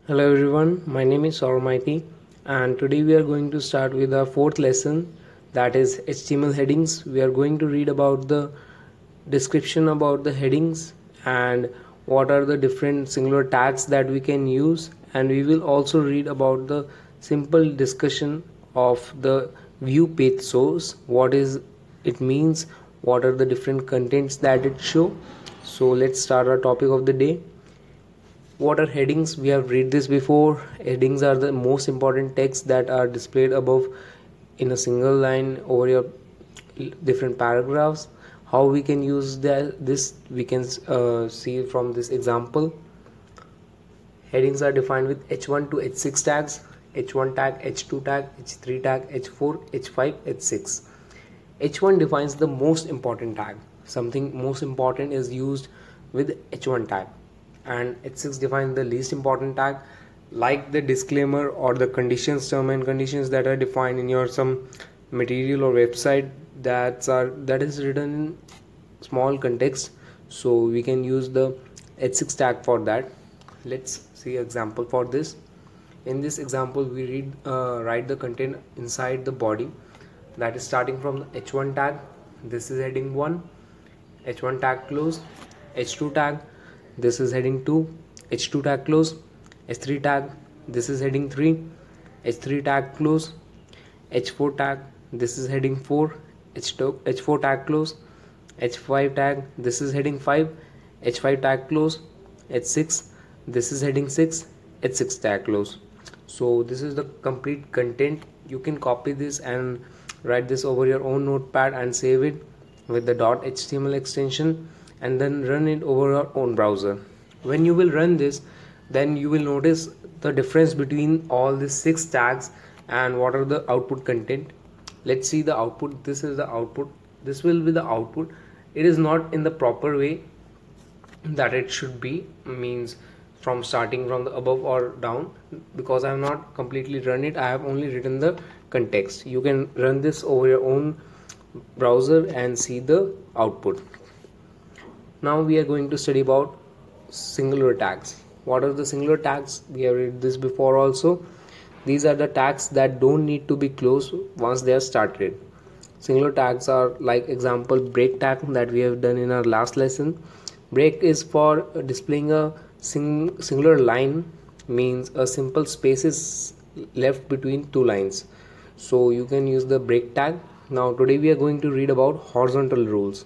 Hello everyone, my name is Sauramaiti and today we are going to start with our fourth lesson, that is HTML headings. We are going to read about the description about the headings and what are the different singular tags that we can use, and we will also read about the simple discussion of the view page source, what is it means, what are the different contents that it show. So let's start our topic of the day. What are headings? We have read this before. Headings are the most important text that are displayed above in a single line over your different paragraphs. How we can use this we can see from this example. Headings are defined with h1 to h6 tags: h1 tag, h2 tag, h3 tag, h4, h5, h6. H1 defines the most important tag. Something most important is used with h1 tag, and h6 defines the least important tag, like the disclaimer or the conditions, term and conditions that are defined in your some material or website that is written in small context. So we can use the h6 tag for that. Let's see example for this. In this example we write the content inside the body, that is starting from the h1 tag. This is heading 1, h1 tag close. H2 tag, this is heading 2, h2 tag close. H3 tag, this is heading 3, h3 tag close. H4 tag, this is heading 4, h4 tag close. H5 tag, this is heading 5, h5 tag close. H6, this is heading 6, h6 tag close. So this is the complete content. You can copy this and write this over your own notepad and save it with the .html extension, and then run it over your own browser. When you will run this, then you will notice the difference between all these 6 tags and what are the output content. Let's see the output. This is the output. This will be the output. It is not in the proper way that it should be, means from starting from the above or down, because I have not completely run it. I have only written the context. You can run this over your own browser and see the output. Now we are going to study about singular tags. What are the singular tags? We have read this before also. These are the tags that don't need to be closed once they are started. Singular tags are like example break tag that we have done in our last lesson. Break is for displaying a singular line, means a simple space is left between two lines. So you can use the break tag. Now today we are going to read about horizontal rules.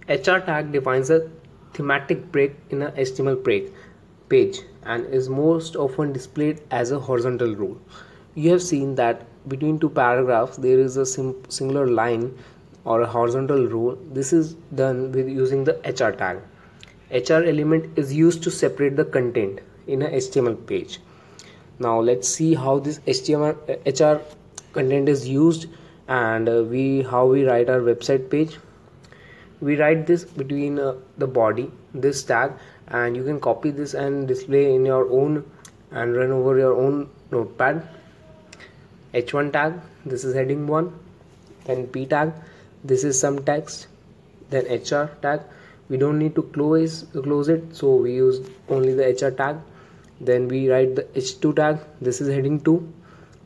HR tag defines a thematic break in a HTML page and is most often displayed as a horizontal rule. You have seen that between two paragraphs there is a singular line or a horizontal rule. This is done with using the HR tag. HR element is used to separate the content in a HTML page. Now let's see how this HTML HR content is used, and how we write our website page. We write this between the body, this tag, and you can copy this and display in your own and run over your own notepad. H1 tag, this is heading 1, then P tag, this is some text, then HR tag. We don't need to close it, so we use only the HR tag. Then we write the H2 tag, this is heading 2,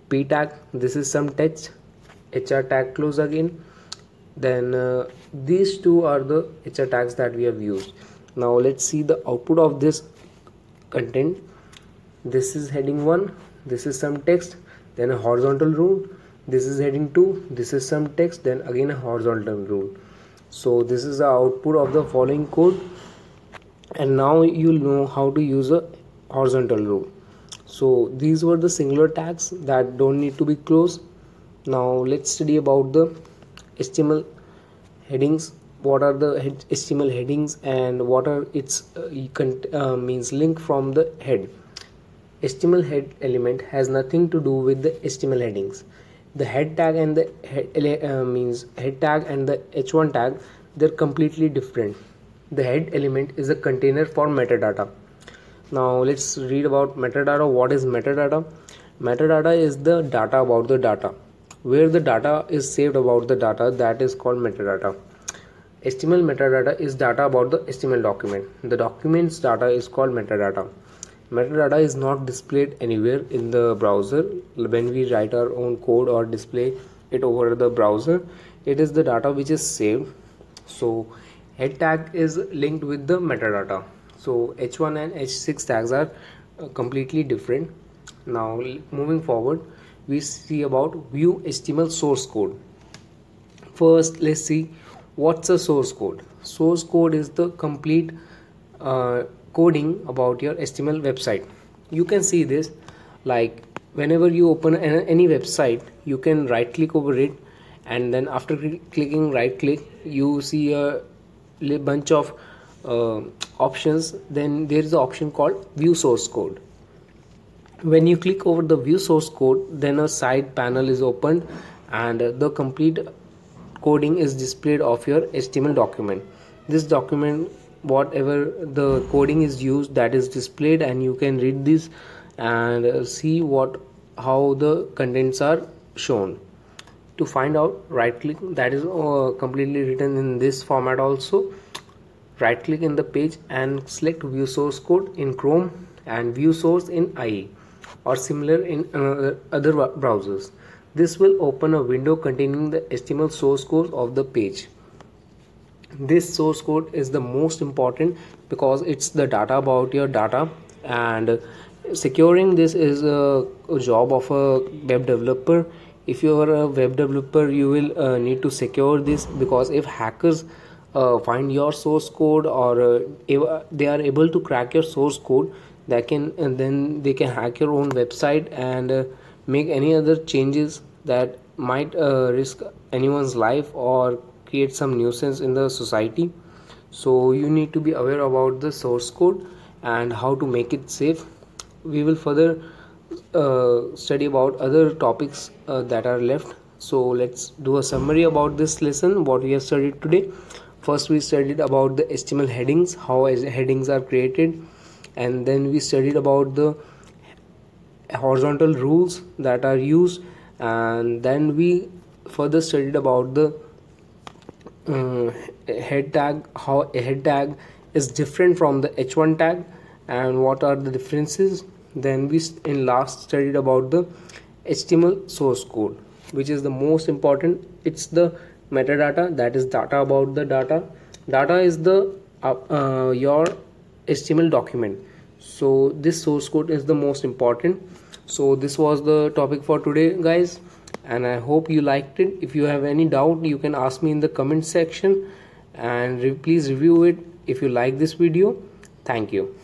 P tag, this is some text, HR tag close again. Then these two are the HR tags that we have used. Now let's see the output of this content. This is heading 1, this is some text, then a horizontal rule. This is heading 2, this is some text, then again a horizontal rule. So this is the output of the following code, and now you'll know how to use a horizontal rule. So these were the singular tags that don't need to be closed. Now let's study about the HTML headings. What are the HTML headings and what are its means link from the head. HTML head element has nothing to do with the HTML headings. The head tag and the head tag and the h1 tag, they're completely different. The head element is a container for metadata. Now let's read about metadata. What is metadata? Metadata is the data about the data. Where the data is saved about the data, that is called metadata. HTML metadata is data about the HTML document. The document's data is called metadata. Metadata is not displayed anywhere in the browser. When we write our own code or display it over the browser, it is the data which is saved. So head tag is linked with the metadata. So h1 and h6 tags are completely different. Now moving forward, we see about view HTML source code. First, let's see what's a source code. Source code is the complete coding about your HTML website. You can see this like whenever you open any website, you can right click over it, and then after clicking right click, you see a bunch of options. Then there is an option called view source code. When you click over the view source code, then a side panel is opened and the complete coding is displayed of your HTML document. This document, whatever the coding is used, that is displayed, and you can read this and see how the contents are shown. To find out, right click, that is completely written in this format also. Right click in the page and select view source code in Chrome and view source in IE or similar in other browsers. This will open a window containing the HTML source code of the page. This source code is the most important because it's the data about your data, and securing this is a job of a web developer. If you are a web developer, you will need to secure this, because if hackers find your source code, or they are able to crack your source code, then they can hack your own website and make any other changes that might risk anyone's life or create some nuisance in the society. So you need to be aware about the source code and how to make it safe. We will further study about other topics that are left. So let's do a summary about this lesson, what we have studied today. First, we studied about the HTML headings, how headings are created, and then we studied about the horizontal rules that are used, and then we further studied about the head tag, how a head tag is different from the h1 tag and what are the differences. Then we in last studied about the HTML source code, which is the most important. It's the metadata, that is data about the data. Data is the your HTML document. So this source code is the most important. So this was the topic for today, guys, and I hope you liked it. If you have any doubt, you can ask me in the comment section, and please review it if you like this video. Thank you.